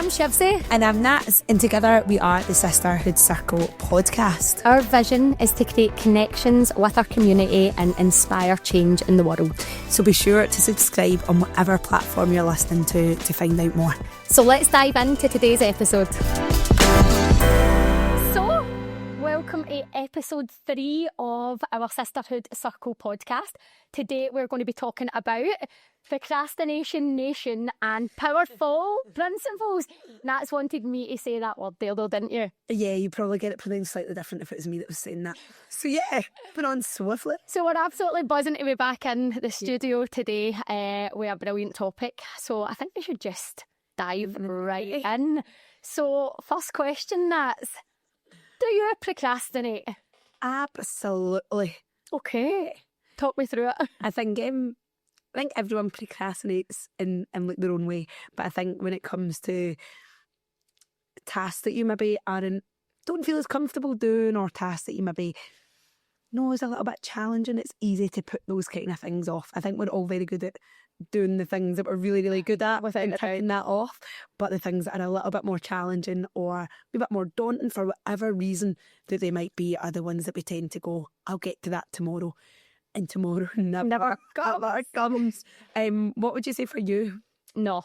I'm Shivsy. And I'm Nat, and together we are the Sisterhood Circle Podcast. Our vision is to create connections with our community and inspire change in the world. So be sure to subscribe on whatever platform you're listening to find out more. So let's dive into today's episode. So, welcome to episode 3 of our Sisterhood Circle Podcast. Today we're going to be talking about Procrastination Nation and powerful principles. Nat's wanted me to say that word there though, didn't you? Yeah, you probably get it pronounced slightly different if it was me that was saying that. So yeah, put on swiftly. So we're absolutely buzzing to be back in the studio today with a brilliant topic. So I think we should just dive right in. So first question, Nats. Do you procrastinate? Absolutely. Okay. Talk me through it. I think everyone procrastinates in like their own way, but I think when it comes to tasks that you maybe don't feel as comfortable doing, or tasks that you maybe know is a little bit challenging, it's easy to put those kind of things off. I think we're all very good at doing the things that we're really, really good at without taking that off, but the things that are a little bit more challenging or a bit more daunting for whatever reason that they might be are the ones that we tend to go, I'll get to that tomorrow. And tomorrow never comes. What would you say for you? No.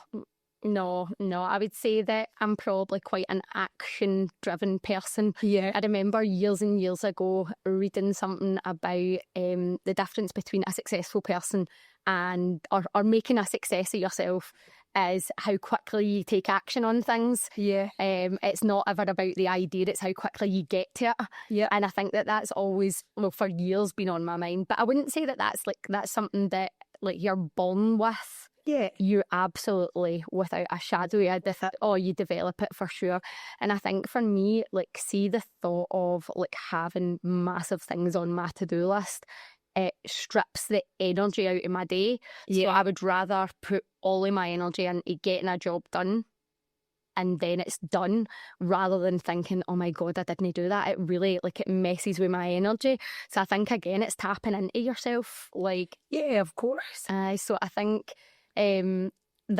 I would say that I'm probably quite an action-driven person. Yeah. I remember years and years ago reading something about the difference between a successful person and or making a success of yourself is how quickly you take action on things. Yeah. It's not ever about the idea, it's how quickly you get to it. Yeah. And I think that that's always, for years been on my mind. But I wouldn't say that that's something that like you're born with. Yeah. You absolutely, without a shadow of a doubt, you develop it for sure. And I think for me, like, see the thought of like having massive things on my to-do list, it strips the energy out of my day. Yeah. So I would rather put all of my energy into getting a job done and then it's done, rather than thinking, oh my God, I didn't do that. It really, it messes with my energy. So I think, again, it's tapping into yourself. Yeah, of course. So I think there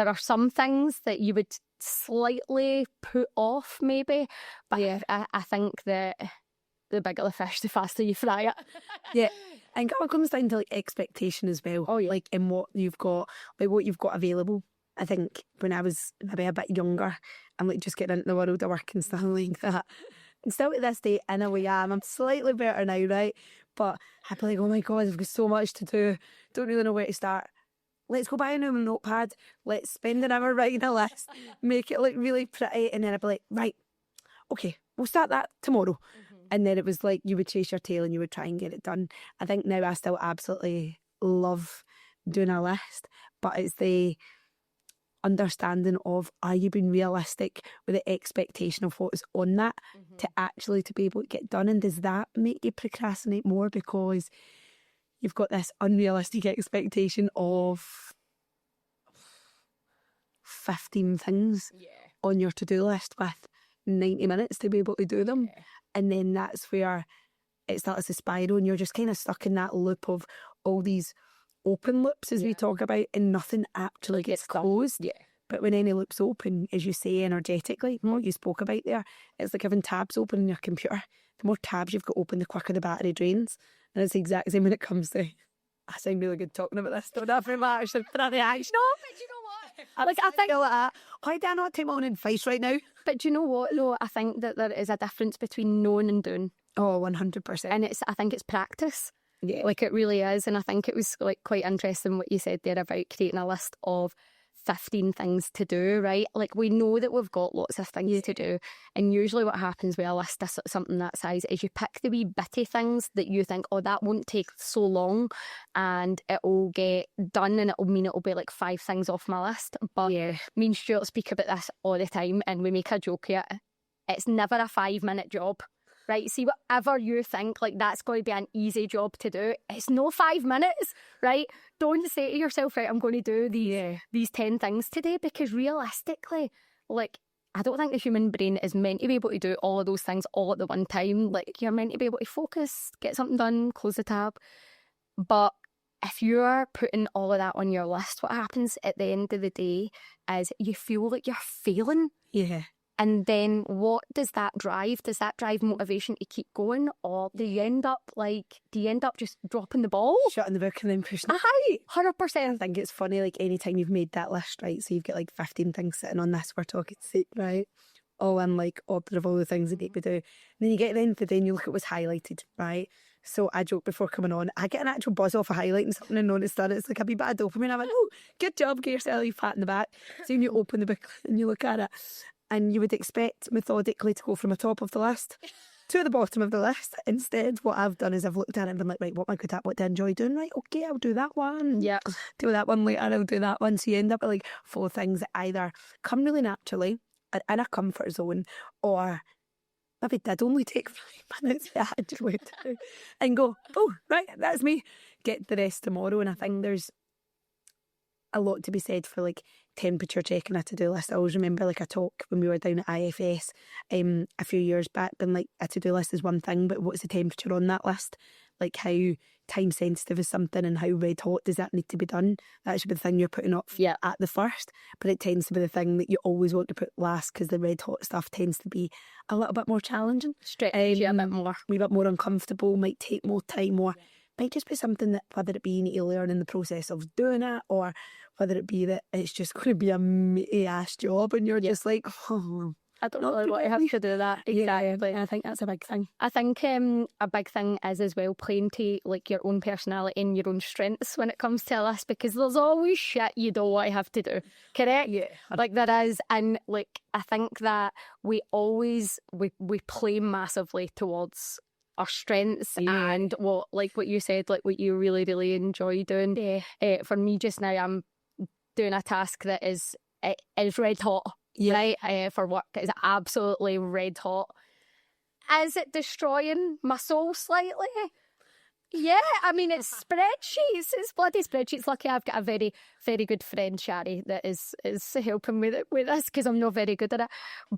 are some things that you would slightly put off maybe, but yeah, I think that the bigger the fish, the faster you fry it. Yeah. And it comes down to expectation as well. Oh, yeah. In what you've got, what you've got available. I think when I was maybe a bit younger, I'm just getting into the world of work and stuff like that. And still to this day, in a way, I'm slightly better now, right? But I'd be like, oh my God, I've got so much to do. Don't really know where to start. Let's go buy a new notepad. Let's spend an hour writing a list, make it look really pretty. And then I'd be like, right, okay, we'll start that tomorrow. And then it was like you would chase your tail and you would try and get it done. I think now I still absolutely love doing a list, but it's the understanding of, are you being realistic with the expectation of what is on that to be able to get done? And does that make you procrastinate more because you've got this unrealistic expectation of 15 things on your to-do list with 90 minutes to be able to do them? Yeah. And then that's where it starts to spiral and you're just kind of stuck in that loop of all these open loops, as we talk about, and nothing actually gets closed. Yeah. But when any loop's open, as you say, energetically, what you spoke about there, it's like having tabs open in your computer. The more tabs you've got open, the quicker the battery drains. And it's the exact same when it comes to... I sound really good talking about this, don't I? Very much. No, but you know what? I think why do I not take my own advice right now? But do you know what, though? I think that there is a difference between knowing and doing. Oh, 100%. And I think it's practice. Yeah. It really is. And I think it was quite interesting what you said there about creating a list of 15 things to do, right? We know that we've got lots of things to do, and usually what happens with a list of something that size is you pick the wee bitty things that you think, oh, that won't take so long and it'll get done, and it'll mean it'll be 5 things off my list. But me and Stuart speak about this all the time and we make a joke of it. It's never a 5-minute job. Right, see, whatever you think that's going to be an easy job to do, it's no 5 minutes, right? Don't say to yourself, right, I'm going to do these 10 things today, because realistically, I don't think the human brain is meant to be able to do all of those things all at the one time. You're meant to be able to focus, get something done, close the tab. But if you're putting all of that on your list, what happens at the end of the day is you feel like you're failing. Yeah. And then what does that drive? Does that drive motivation to keep going? Or do you end up just dropping the ball? Shutting the book and then pushing it. Aye, I 100%. think it's funny, like, anytime you've made that list, right? So you've got like 15 things sitting on this, we're talking sake, right? All in like order of all the things that need to be do. And then you get to the end of the day and you look at what's highlighted, right? So I joked before coming on, I get an actual buzz off of highlighting something and notice that it's like a wee bit of dopamine. I'm like, oh, good job, get yourself a pat in the back. So when you open the book and you look at it, and you would expect methodically to go from the top of the list to the bottom of the list. Instead, what I've done is I've looked at it and been like, right, what am I good at? What do I enjoy doing? Right, okay, I'll do that one. Yeah. Do that one later, I'll do that one. So you end up with like 4 things that either come really naturally, are in a comfort zone, or maybe did only take 5 minutes to actually do, and go, oh, right, that's me. Get the rest tomorrow. And I think there's a lot to be said for like temperature checking a to-do list. I always remember like a talk when we were down at IFS a few years back, and like a to-do list is one thing, but what's the temperature on that list? Like how time sensitive is something and how red hot does that need to be done? That should be the thing you're putting up at the first, but it tends to be the thing that you always want to put last because the red hot stuff tends to be a little bit more challenging. Stretches you a bit more. A wee bit more uncomfortable, might take more time, or might just be something that, whether it be you need to learn in the process of doing it, or whether it be that it's just going to be a meaty ass job and you're just like, oh, I don't really want to have to do that. Exactly. Yeah, I think that's a big thing. I think a big thing is as well playing to like your own personality and your own strengths when it comes to a list, because there's always shit you don't want to have to do. Correct? Yeah. Like there is, and like I think that we always we play massively towards our strengths and what you said, like what you really, really enjoy doing. Yeah. For me just now, I'm doing a task that is red hot. Yeah. Right, for work. It's absolutely red hot. Is it destroying my soul slightly? Yeah, I mean, it's spreadsheets. It's bloody spreadsheets. Lucky I've got a very, very good friend, Shari, that is helping me with this, because I'm not very good at it.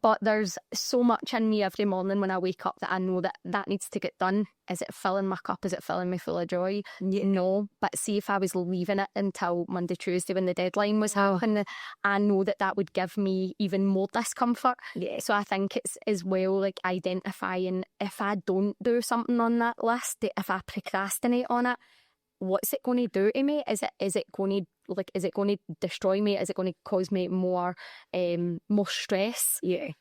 But there's so much in me every morning when I wake up that I know that needs to get done. Is it filling my cup? Is it filling me full of joy? Yeah. No. But see, if I was leaving it until Monday, Tuesday when the deadline was happening, I know that would give me even more discomfort. Yeah. So I think it's as well like identifying if I don't do something on that list, if I procrastinate on it, what's it going to do to me? Is it going to destroy me? Is it going to cause me more stress? Yeah.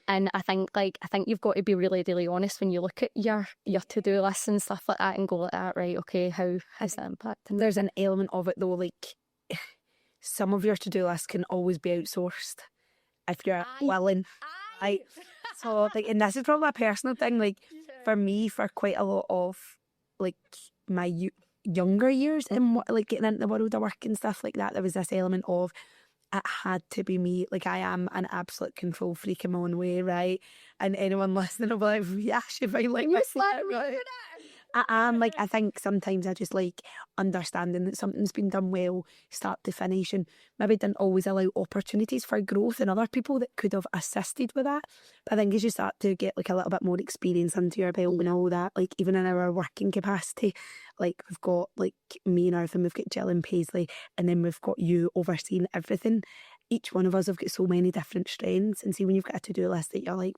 And I think you've got to be really, really honest when you look at your to-do lists and stuff like that and go like that, right, okay, how has that impacted? There's an element of it though, like some of your to-do lists can always be outsourced if you're willing. Right? So like, and this is probably a personal thing, like for me, for quite a lot of like my younger years and like getting into the world of work and stuff like that, there was this element of it had to be me. Like I am an absolute control freak in my own way, right? And anyone listening will be like, yeah, she might like me, right? I am, like, I think sometimes I just like understanding that something's been done well, start to finish, and maybe didn't always allow opportunities for growth in other people that could have assisted with that. But I think as you start to get like a little bit more experience under your belt and all that, like even in our working capacity, like we've got like me and Arthur, we've got Jill and Paisley, and then we've got you overseeing everything. Each one of us have got so many different strengths, and see when you've got a to-do list that you're like,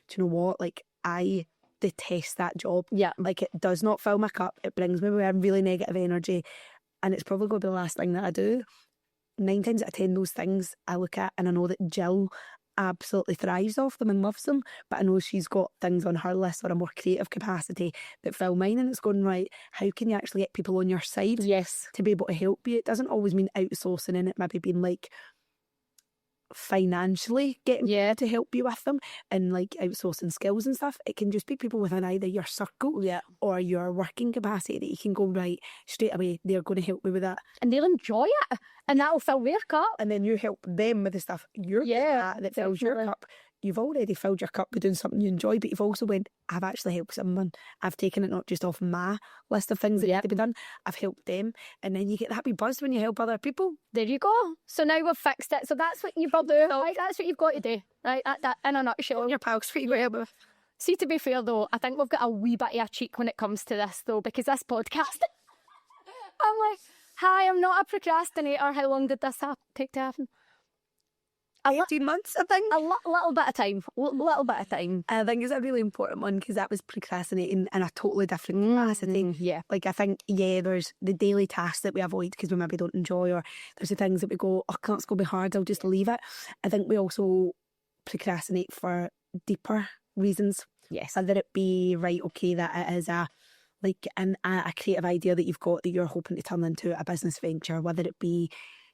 do you know what, like I detest that job. Yeah. Like it does not fill my cup. It brings me with really negative energy, and it's probably going to be the last thing that I do. 9 times out of 10 those things I look at, and I know that Jill absolutely thrives off them and loves them, but I know she's got things on her list or a more creative capacity that fill mine, and it's going, right, how can you actually get people on your side to be able to help you? It doesn't always mean outsourcing, and it maybe being like financially getting to help you with them and like outsourcing skills and stuff. It can just be people within either your circle or your working capacity that you can go, right, straight away they're going to help me with that, and they'll enjoy it, and that'll fill their cup, and then you help them with the stuff that fills your cup. You've already filled your cup with doing something you enjoy, but you've also went, I've actually helped someone. I've taken it not just off my list of things that need to be done, I've helped them. And then you get that wee buzz when you help other people. There you go. So now we've fixed it. So that's what you've got to do. Right? That's what you've got to do. Right? That in a nutshell. Your pals for you to help with. See, to be fair though, I think we've got a wee bit of a cheek when it comes to this though, because this podcast, I'm like, hi, I'm not a procrastinator. How long did this take to happen? A 18 months, I think. little bit of time. Little bit of time. I think it's a really important one because that was procrastinating in a totally different capacity. Yeah. Like, I think, there's the daily tasks that we avoid because we maybe don't enjoy, or there's the things that we go, oh, that's going to be hard, I'll just leave it. I think we also procrastinate for deeper reasons. Yes. Whether it be, right, okay, that it is a creative idea that you've got that you're hoping to turn into a business venture, whether it be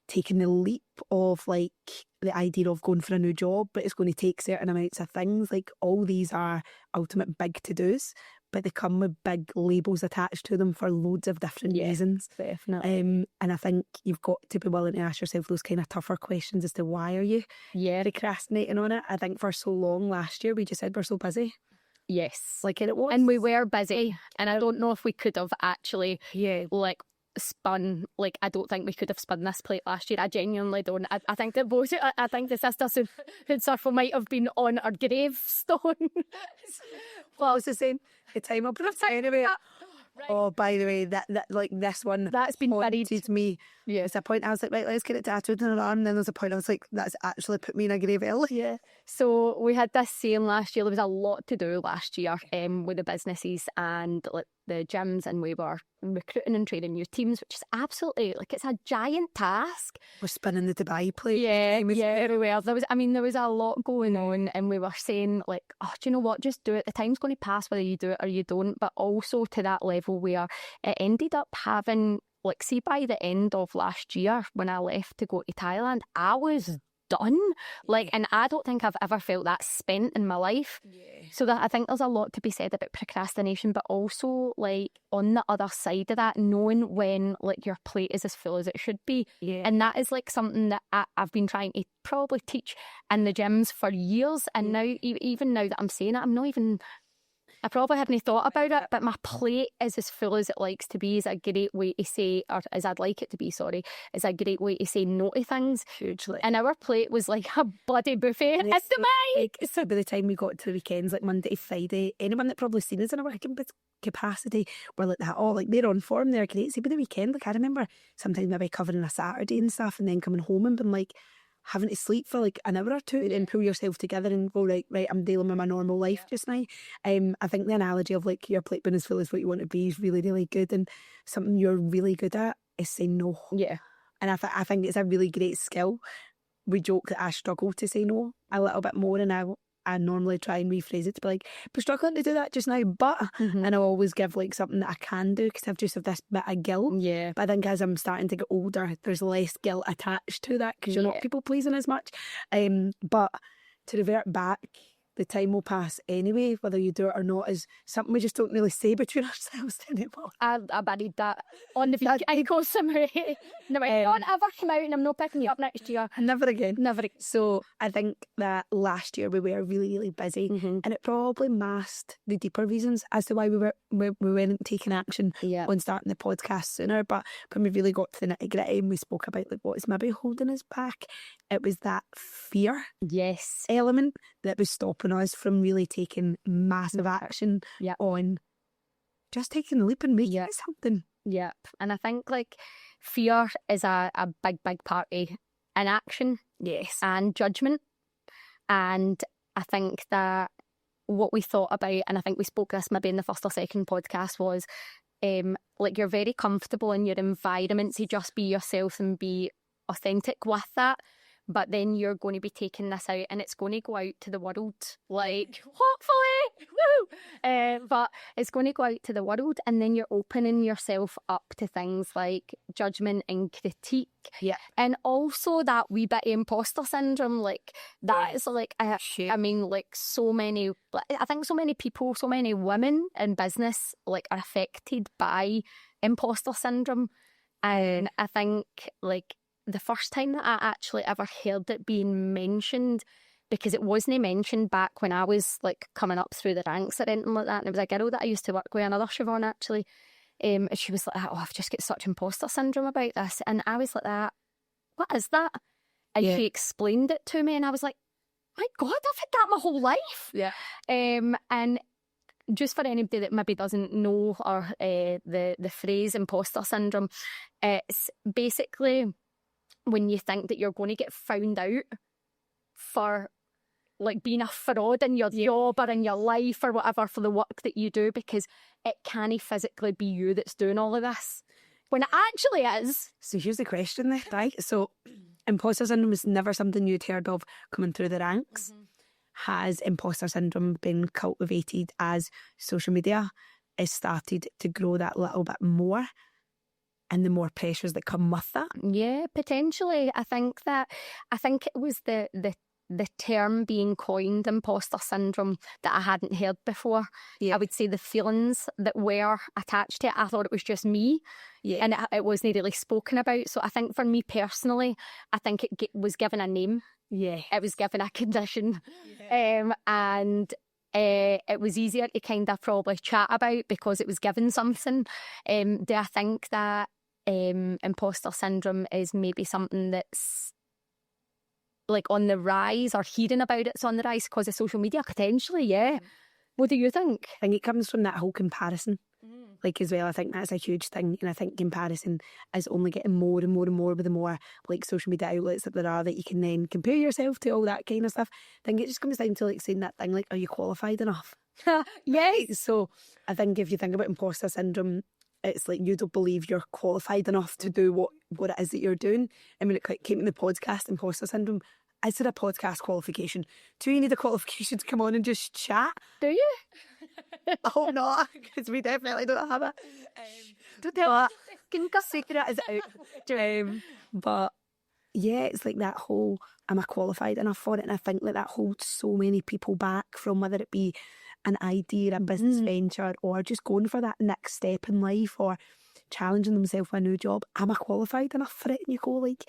taking the leap of like the idea of going for a new job, but it's going to take certain amounts of things. Like, all these are ultimate big to-dos, but they come with big labels attached to them for loads of different reasons. Definitely. And I think you've got to be willing to ask yourself those kind of tougher questions as to why are you procrastinating on it. I think for so long last year we just said we're so busy. Yes. Like, and it was. And we were busy, and I don't know if we could have actually like spun, like, I don't think we could have spun this plate last year. I genuinely don't. I think that both, I think the Sisterhood Circle might have been on our gravestone. Well, I was just saying, the time up anyway. Right. Oh, by the way, that like this one that's been buried to me. Yeah, there's a point I was like, right, let's get it tattooed on an arm. And then there's a point I was like, that's actually put me in a grave early. Yeah. So we had this saying last year. There was a lot to do last year with the businesses and like the gyms, and we were recruiting and training new teams, which is absolutely, like, it's a giant task. We're spinning the Dubai plate. Yeah, everywhere. There was a lot going on, and we were saying, like, oh, do you know what? Just do it. The time's going to pass whether you do it or you don't. But also to that level where it ended up having, like, see, by the end of last year when I left to go to Thailand, I was done. Like, and I don't think I've ever felt that spent in my life. So that I think there's a lot to be said about procrastination, but also, like, on the other side of that, knowing when, like, your plate is as full as it should be. And that is like something that I've been trying to probably teach in the gyms for years, and now, even now that I'm saying it, I probably hadn't thought about it, but my plate is as full as it likes to be is a great way to say, or as I'd like it to be, is a great way to say no to things. Hugely. And our plate was like a bloody buffet at the mic. So by the time we got to the weekends, like Monday to Friday, anyone that probably seen us in a working capacity were like that, oh, like, they're on form, they're great. See, by the weekend, like, I remember sometimes maybe covering a Saturday and stuff, and then coming home and being like, having to sleep for like an hour or two and pull yourself together and go, right, I'm dealing with my normal life just now. I think the analogy of like your plate being as full as what you want to be is really, really good, and something you're really good at is saying no. Yeah. And I think it's a really great skill. We joke that I struggle to say no a little bit more, and I normally try and rephrase it to be like, I'm struggling to do that just now, but, and I always give like something that I can do because I've just have this bit of guilt. Yeah. But I think as I'm starting to get older, there's less guilt attached to that because you're not people pleasing as much. But to revert back, the time will pass anyway, whether you do it or not, is something we just don't really say between ourselves anymore. I buried that on the Echo summary. No, don't ever come out and I'm not picking you up next year. Never again. Never again. So I think that last year we were really, really busy, and it probably masked the deeper reasons as to why we weren't taking action on starting the podcast sooner. But when we really got to the nitty-gritty and we spoke about like what is maybe holding us back, it was that fear element that was stopping us from really taking massive action on just taking the leap and making something. Yep. And I think like fear is a big part of inaction and judgment. And I think that what we thought about, and I think we spoke this maybe in the first or second podcast, was like you're very comfortable in your environment to just be yourself and be authentic with that. But then you're going to be taking this out and it's going to go out to the world, like, hopefully, woo! But it's going to go out to the world, and then you're opening yourself up to things like judgment and critique. Yeah. And also that wee bit of imposter syndrome, like, that is like, I mean, like, I think so many people, so many women in business, like, are affected by imposter syndrome. And I think, like, the first time that I actually ever heard it being mentioned, because it wasn't mentioned back when I was like coming up through the ranks or anything like that, and it was a girl that I used to work with, another Siobhan actually, and she was like, oh, I've just got such imposter syndrome about this, and I was like, what is that? And she explained it to me, and I was like, my God, I've had that my whole life. Yeah. And just for anybody that maybe doesn't know or the phrase imposter syndrome, it's basically when you think that you're going to get found out for like being a fraud in your job or in your life or whatever for the work that you do, because it can't physically be you that's doing all of this when it actually is. So here's the question then, right? So imposter syndrome is never something you'd heard of coming through the ranks. Has imposter syndrome been cultivated as social media has started to grow that little bit more, and the more pressures that come with that? Yeah, potentially. I think it was the term being coined, imposter syndrome, that I hadn't heard before. I would say the feelings that were attached to it, I thought it was just me, and it wasn't really spoken about. So I think for me personally, I think it was given a name. It was given a condition, and it was easier to kind of probably chat about because it was given something. Do I think that imposter syndrome is maybe something that's like on the rise, or hearing about it's on the rise because of social media? Potentially, yeah. What do you think? I think it comes from that whole comparison. Like as well, I think that's a huge thing, and I think comparison is only getting more and more and more with the more like social media outlets that there are, that you can then compare yourself to, all that kind of stuff. I think it just comes down to like saying that thing like, are you qualified enough? Yes. So I think if you think about imposter syndrome, it's like you don't believe you're qualified enough to do what it is that you're doing. I mean, it came to the podcast, imposter syndrome. Is there a podcast qualification? Do you need a qualification to come on and just chat? Do you? I hope not, because we definitely don't have it. Don't tell that. Secret is out. But yeah, it's like that whole, am I qualified enough for it? And I think that holds so many people back from whether it be an idea, a business venture, or just going for that next step in life, or challenging themselves for a new job. Am I qualified enough for it? And you go like,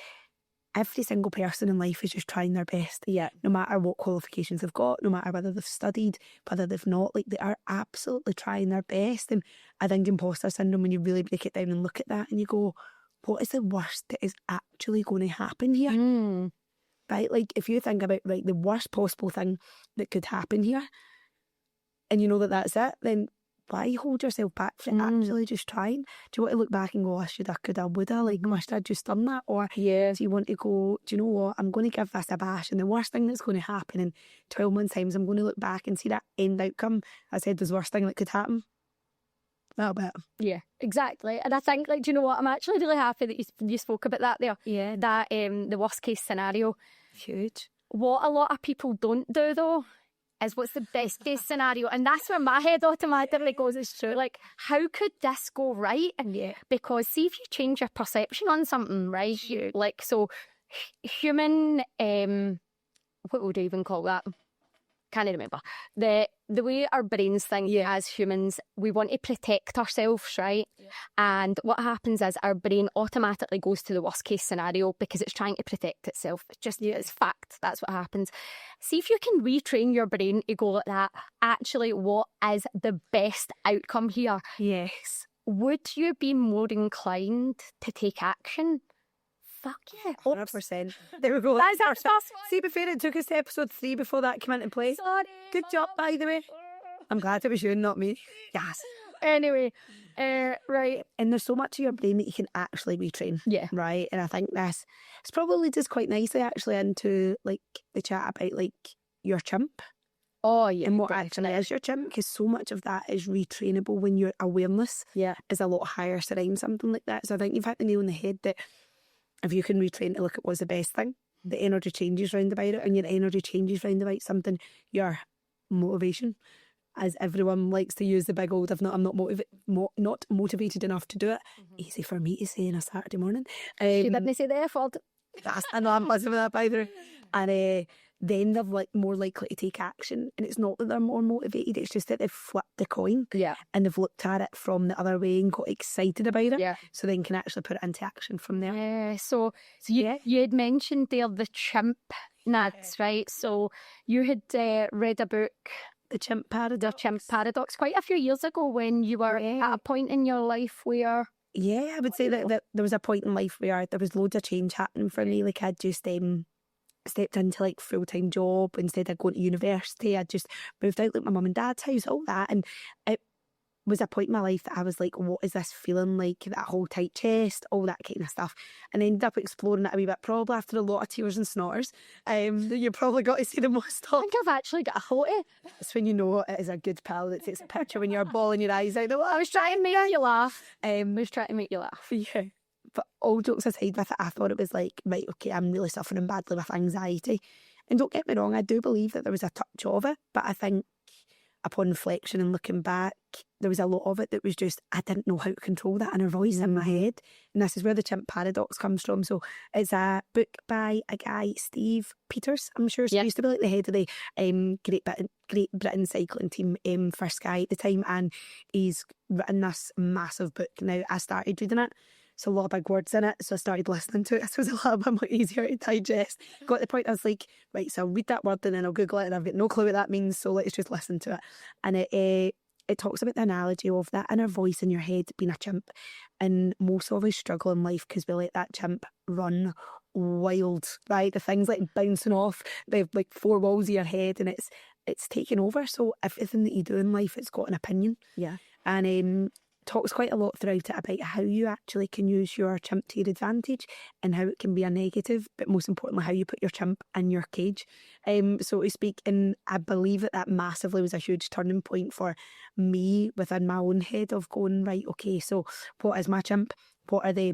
every single person in life is just trying their best. No matter what qualifications they've got, no matter whether they've studied, whether they've not, like they are absolutely trying their best. And I think imposter syndrome, when you really break it down and look at that and you go, what is the worst that is actually going to happen here? Right? Like if you think about like the worst possible thing that could happen here, and you know that that's it, then why hold yourself back from actually just trying? Do you want to look back and go, I shoulda, coulda, woulda, like must I just done that? Or do you want to go, do you know what, I'm going to give this a bash, and the worst thing that's going to happen in 12 months' time is I'm going to look back and see that end outcome I said was the worst thing that could happen? That'll be it. Yeah, exactly. And I think, like, do you know what, I'm actually really happy that you spoke about that there. Yeah. That the worst case scenario. Huge. What a lot of people don't do though is what's the best case scenario, and that's where my head automatically goes, is true, like how could this go right? And because see, if you change your perception on something, right, like so human what would I even call that? Can't remember. The way our brains think as humans, we want to protect ourselves, right? And what happens is our brain automatically goes to the worst case scenario because it's trying to protect itself. It's just it's fact. That's what happens. See if you can retrain your brain to go like that. Actually, what is the best outcome here? Yes. Would you be more inclined to take action? Fuck yeah. 100%. There we go. That's our first one. See, before it took us to episode 3 before that came into play. Sorry. Good job, by the way. I'm glad it was you and not me. Yes. Anyway, right. And there's so much of your brain that you can actually retrain. Yeah. Right. And I think this probably leads us quite nicely actually into like the chat about like your chimp. Oh yeah. And what actually is your chimp, because so much of that is retrainable when your awareness is a lot higher surrounding something like that. So I think you've hit the nail on the head that if you can retrain to look at what's the best thing, the energy changes round about it, and your energy changes round about something, your motivation, as everyone likes to use the big old, I'm not motivated enough to do it. Easy for me to say on a Saturday morning. She didn't say the F word. I know I'm buzzing with that, by the way. And then they're like more likely to take action, and it's not that they're more motivated, it's just that they've flipped the coin and they've looked at it from the other way and got excited about it, so then can actually put it into action from there. So you had mentioned there the chimp Nats, right? So you had read a book, The Chimp Paradox, quite a few years ago when you were at a point in your life where I would say that there was a point in life where there was loads of change happening for me. Like I'd just stepped into like full-time job instead of going to university. I just moved out like my mum and dad's house, all that, and was a point in my life that I was like, what is this feeling like? That whole tight chest, all that kind of stuff. And I ended up exploring it a wee bit, probably after a lot of tears and snotters. You probably got to see the most I of. think I've actually got a photo. It's when you know it is a good pal that takes a picture when you're bawling your eyes out. I was trying to make you laugh. I was trying to make you laugh. Yeah. But all jokes aside with it, I thought it was like, right, okay, I'm really suffering badly with anxiety. And don't get me wrong, I do believe that there was a touch of it, but I think upon reflection and looking back, there was a lot of it that was just, I didn't know how to control that inner voice in my head. And this is where the chimp paradox comes from. So it's a book by a guy, Steve Peters, I'm sure. So he used to be like the head of the Great Britain cycling team for Sky at the time. And he's written this massive book. Now, I started reading it. It's a lot of big words in it, so I started listening to it. So it was a little bit more easier to digest. Got to the point I was like, right, so I'll read that word and then I'll Google it, and I've got no clue what that means, so let's just listen to it. And it talks about the analogy of that inner voice in your head being a chimp. And most of us struggle in life because we let that chimp run wild, right? The things like bouncing off the like four walls of your head, and it's taking over. So everything that you do in life, it's got an opinion. Yeah. And talks quite a lot throughout it about how you actually can use your chimp to your advantage and how it can be a negative, but most importantly, how you put your chimp in your cage, so to speak. And I believe that massively was a huge turning point for me within my own head of going, right, okay, so what is my chimp? What are the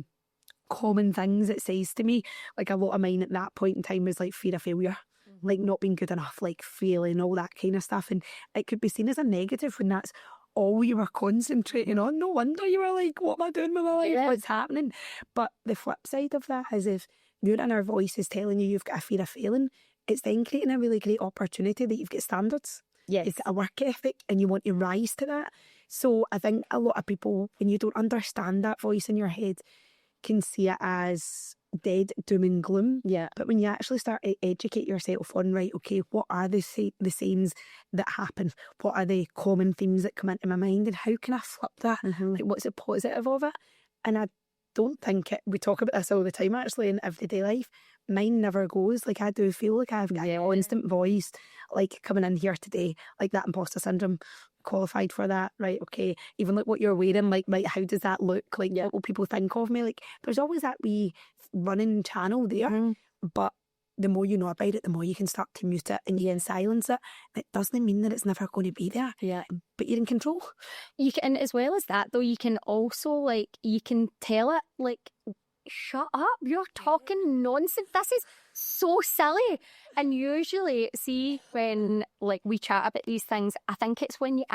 common things it says to me? Like a lot of mine at that point in time was like fear of failure, like not being good enough, like failing, all that kind of stuff. And it could be seen as a negative when that's all you were concentrating on. No wonder you were like, what am I doing with my life? What's happening? But the flip side of that is if your inner voice is telling you you've got a fear of failing, it's then creating a really great opportunity that you've got standards. Yes. You've got a work ethic and you want to rise to that. So I think a lot of people, when you don't understand that voice in your head, can see it as dead doom and gloom. Yeah. But when you actually start to educate yourself on, right, okay, what are the sayings that happen? What are the common themes that come into my mind? And how can I flip that? Like, what's the positive of it? And I don't think we talk about this all the time actually in everyday life. Mine never goes. Like, I do feel like I've got a constant voice, like coming in here today, like that imposter syndrome, qualified for that, right? Okay, even like what you're wearing, like, right, how does that look? Like, what will people think of me? Like, there's always that wee running channel there, but the more you know about it, the more you can start to mute it and you can silence it. It doesn't mean that it's never going to be there, but you're in control. You can, as well as that though, you can also, like, you can tell it, like, shut up, you're talking nonsense, this is so silly. And usually, see, when like we chat about these things, I think it's when you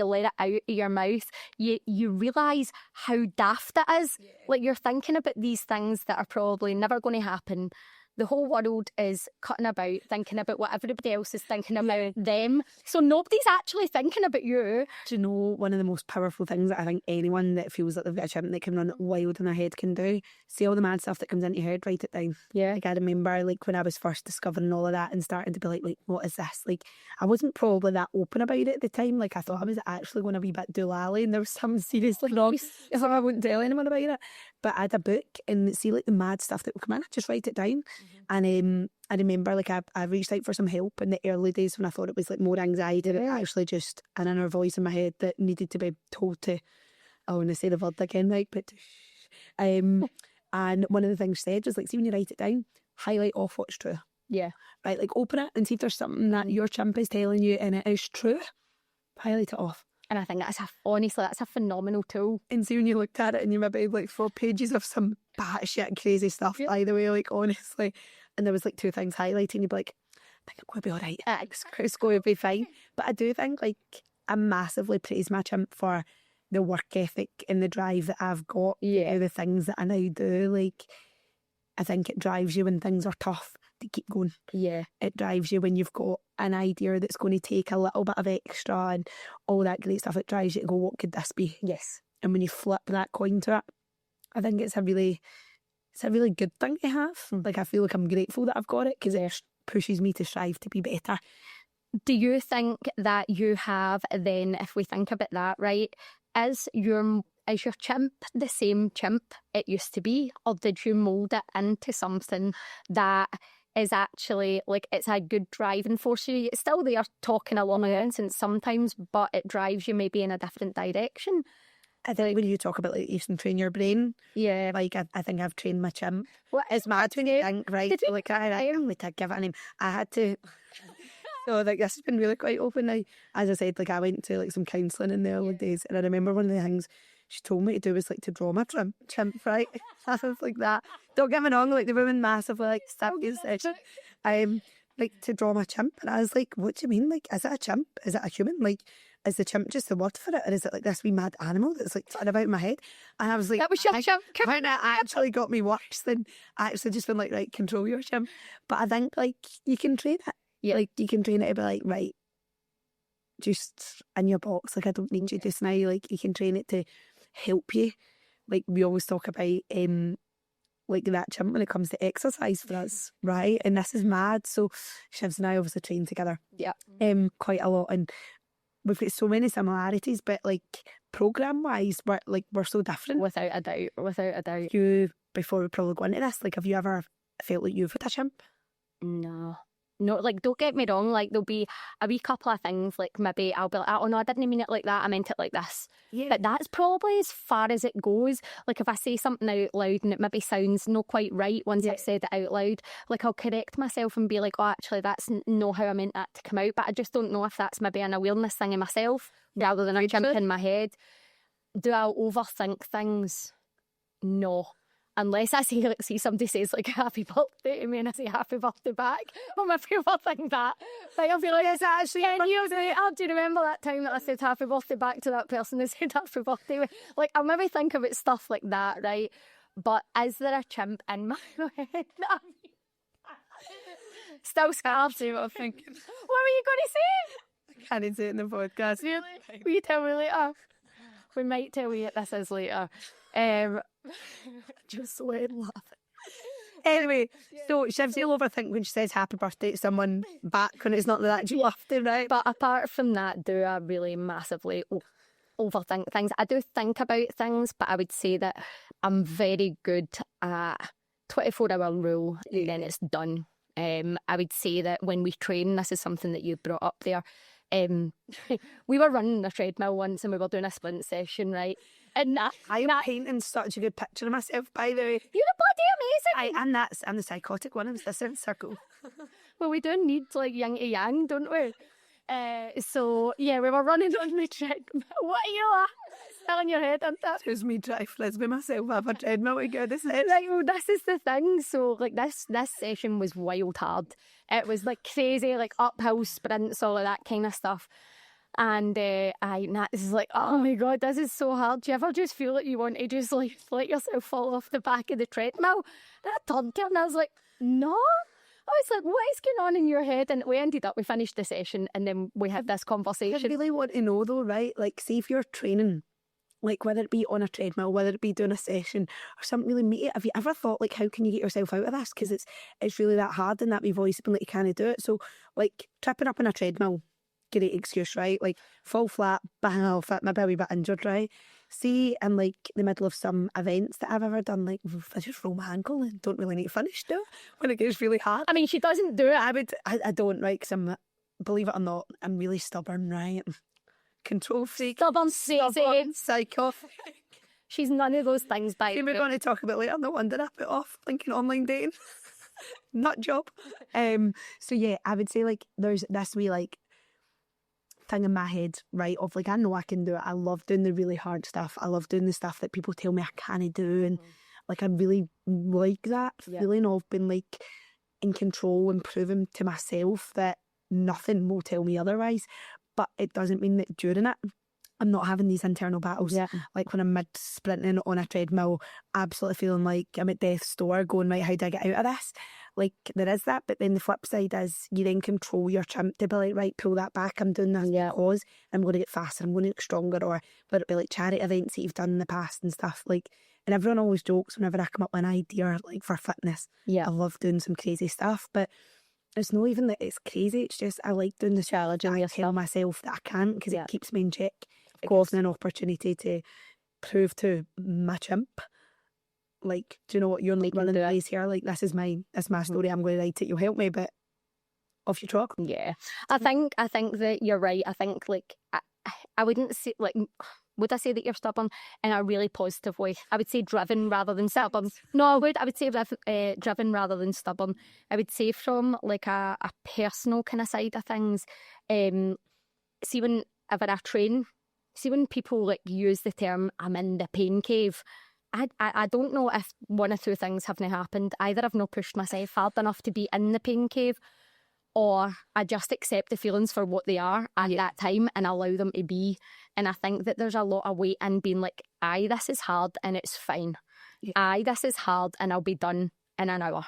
let it out of your mouth, you realise how daft it is. Like, you're thinking about these things that are probably never going to happen. The whole world is cutting about, thinking about what everybody else is thinking about them. So nobody's actually thinking about you. Do you know one of the most powerful things that I think anyone that feels like they've got a chimp that can run wild in their head can do? See all the mad stuff that comes into your head, write it down. Yeah. Like, I remember, like, when I was first discovering all of that and starting to be like, what is this? Like, I wasn't probably that open about it at the time. Like, I thought I was actually going to be a bit doolally and there was something seriously wrong. So I wouldn't tell anyone about it. But I had a book and see, like, the mad stuff that would come in, I'd just write it down. And I remember, like, I reached out for some help in the early days when I thought it was like more anxiety than actually just an inner voice in my head that needed to be told to, I want to say the word again, right, but and one of the things said was, like, see, when you write it down, highlight off what's true. Yeah. Right, like, open it and see if there's something that your chimp is telling you and it is true. Highlight it off. And I think honestly, that's a phenomenal tool. And see, when you looked at it and you maybe like 4 pages of some batshit crazy stuff, by the way, like, honestly, and there was like 2 things highlighting, you'd be like, I think I'm going to be all right. It's going to be fine. But I do think, like, I massively praise my chimp for the work ethic and the drive that I've got. Yeah. The things that I now do. Like, I think it drives you when things are tough to keep going. Yeah. It drives you when you've got an idea that's going to take a little bit of extra and all that great stuff. It drives you to go, what could this be? Yes. And when you flip that coin to it, I think it's a really good thing to have. Like, I feel like I'm grateful that I've got it because it pushes me to strive to be better. Do you think that you have then, if we think about that, right, is your chimp the same chimp it used to be, or did you mould it into something that is actually, like, it's a good driving force. It's still there talking along nonsense sometimes, but it drives you maybe in a different direction. I think when you talk about like you can train your brain, Yeah. like I think I've trained my chimp. What? It's mad when you think, right? Did you? Like I only to give it a name. I had to. So like this has been really quite open now. As I said, like I went to like some counselling in the early days, and I remember one of the things she told me to do was like to draw my chimp, right? I was like that. Don't get me wrong, like the woman massively like studies like to draw my chimp, and I was like, what do you mean? Like, is it a chimp? Is it a human? Like, is the chimp just the word for it, or is it like this wee mad animal that's like flitting about in my head? And I was like, That was your chimp. It actually got me worse than I actually just been like, right, control your chimp. But I think like you can train it. Yeah. Like you can train it to be like, right, just in your box. Like I don't need you just now. Like you can train it to help you. Like we always talk about like that chimp when it comes to exercise for us, right? And this is mad. So Shivs and I obviously train together. Yeah. Quite a lot, and we've got so many similarities, but like program wise, we're so different. Without a doubt. You, before we probably go into this, like have you ever felt like you've had a chimp? No, like, don't get me wrong, like, there'll be a wee couple of things, like, maybe I'll be like, oh no, I didn't mean it like that, I meant it like this. Yeah. But that's probably as far as it goes. Like, if I say something out loud and it maybe sounds not quite right once I've said it out loud, like, I'll correct myself and be like, oh, actually, that's not how I meant that to come out. But I just don't know if that's maybe an awareness thing in myself rather than a jump in my head. Do I overthink things? No. Unless I see somebody says like happy birthday to me and I say happy birthday back, or my people think that. Like I'll be like, yes, actually, 10 years ago, do you remember that time that I said happy birthday back to that person who said happy birthday? Like I'll maybe think about stuff like that, right? But is there a chimp in my head? Still scared, see what I'm thinking. What were you going to say? I can't say it in the podcast. Really? Will you tell me later? We might tell you what this is later. Just sweat laughing. Anyway, so Shivsy will overthink when she says happy birthday to someone back when it's not that you birthday, right? But apart from that, do I really massively overthink things? I do think about things, but I would say that I'm very good at 24-hour rule and then it's done. I would say that when we train, this is something that you brought up there. We were running the treadmill once and we were doing a sprint session, right? And I'm painting such a good picture of myself, by the way. You're bloody amazing. I'm the psychotic one in the Sisterhood Circle. Well, we do need like yin to yang, don't we? So yeah, we were running on the treadmill. What are you still in your head, aren't that? It's me trying to frisbee myself off a treadmill to go to sleep. Right, well, this is the thing. So like this session was wild hard. It was like crazy, like uphill sprints, all of that kind of stuff. And Nat is like, oh my god, this is so hard. Do you ever just feel like you want to just like let yourself fall off the back of the treadmill? And I turned to her and I was like, no. I was like, what is going on in your head? And we finished the session and then we had this conversation. I really want to know though, right? Like, see if you're training, like whether it be on a treadmill, whether it be doing a session or something really meaty, have you ever thought like, how can you get yourself out of this? Because it's really that hard and that wee voice being like, you can't do it. So like tripping up on a treadmill, great excuse, right? Like fall flat, bang off it, maybe a wee bit injured, right? See, in like the middle of some events that I've ever done, like I just roll my ankle and don't really need to finish though when it gets really hard. I mean, she doesn't do it. I don't, right? Because I'm, believe it or not, I'm really stubborn, right? Control freak. Stubborn, psycho. She's none of those things, by We're going to talk about later. No wonder I put off thinking online dating. Nut job. So yeah, I would say like there's this wee like thing in my head, right, of like I know I can do it. I love doing the really hard stuff. I love doing the stuff that people tell me I can't do, and like I really like that feeling of being like in control and proving to myself that nothing will tell me otherwise. But it doesn't mean that during it I'm not having these internal battles. Like when I'm mid sprinting on a treadmill, absolutely feeling like I'm at death's door going, right, how do I get out of this? Like there is that, but then the flip side is you then control your chimp to be like, right, pull that back, I'm doing this because I'm going to get faster, I'm going to get stronger, or whether it be like charity events that you've done in the past and stuff. Like, and everyone always jokes whenever I come up with an idea like for fitness. I love doing some crazy stuff, but it's not even that it's crazy, it's just I like doing the challenge and I tell myself that I can't because it keeps me in check. It gives me an opportunity to prove to my chimp like, do you know what, you're like running the race here, like this is my story, I'm going to write it, you'll help me, but off you truck. Yeah, I think that you're right. I think like I wouldn't say like, would I say that you're stubborn in a really positive way? I would say driven rather than stubborn. No, I would say driven rather than stubborn. I would say from like a personal kind of side of things. See, whenever I train, see when people like use the term "I'm in the pain cave," I don't know if one or two things haven't happened. Either I've not pushed myself hard enough to be in the pain cave, or I just accept the feelings for what they are at that time and allow them to be. And I think that there's a lot of weight in being like, aye, this is hard and it's fine. Yeah. Aye, this is hard and I'll be done in an hour.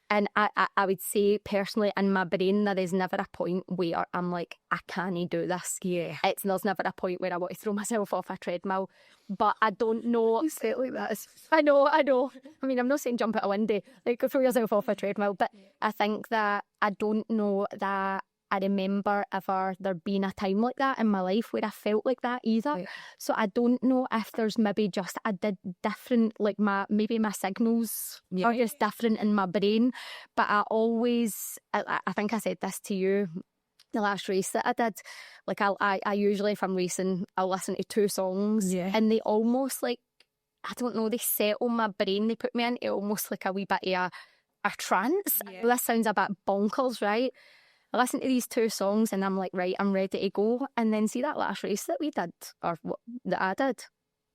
And I would say personally in my brain, there is never a point where I'm like, I can't do this. Yeah. There's never a point where I want to throw myself off a treadmill. But I don't know. You say it like that. I know. I mean, I'm not saying jump out a window, like go throw yourself off a treadmill. But I think that I don't know that I remember ever there being a time like that in my life where I felt like that either. Yeah. So I don't know if there's maybe just I did different, like my signals are just different in my brain. But I always, I think I said this to you the last race that I did. Like I usually, if I'm racing, I'll listen to 2 songs, and they almost like, I don't know, they settle my brain. They put me into almost like a wee bit of a trance. Yeah. This sounds a bit bonkers, right? I listen to these 2 songs and I'm like, right, I'm ready to go. And then see that last race that we did, or that I did,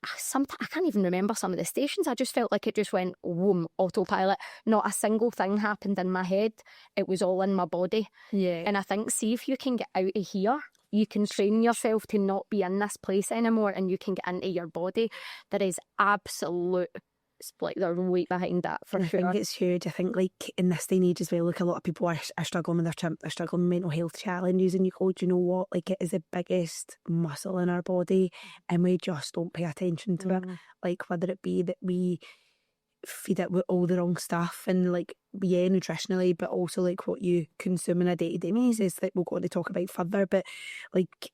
I can't even remember some of the stations. I just felt like it just went, whoom, autopilot. Not a single thing happened in my head. It was all in my body. Yeah. And I think, see if you can get out of here, you can train yourself to not be in this place anymore, and you can get into your body. There is absolute, like, there's weight behind that for sure. I think it's huge. I think like in this day and age as well, like a lot of people are struggling with their chimp, they're struggling with mental health challenges, and you go, do you know what, like it is the biggest muscle in our body and we just don't pay attention to it. Like whether it be that we feed it with all the wrong stuff, and like nutritionally, but also like what you consume on a day-to-day basis that we're going to talk about further. But like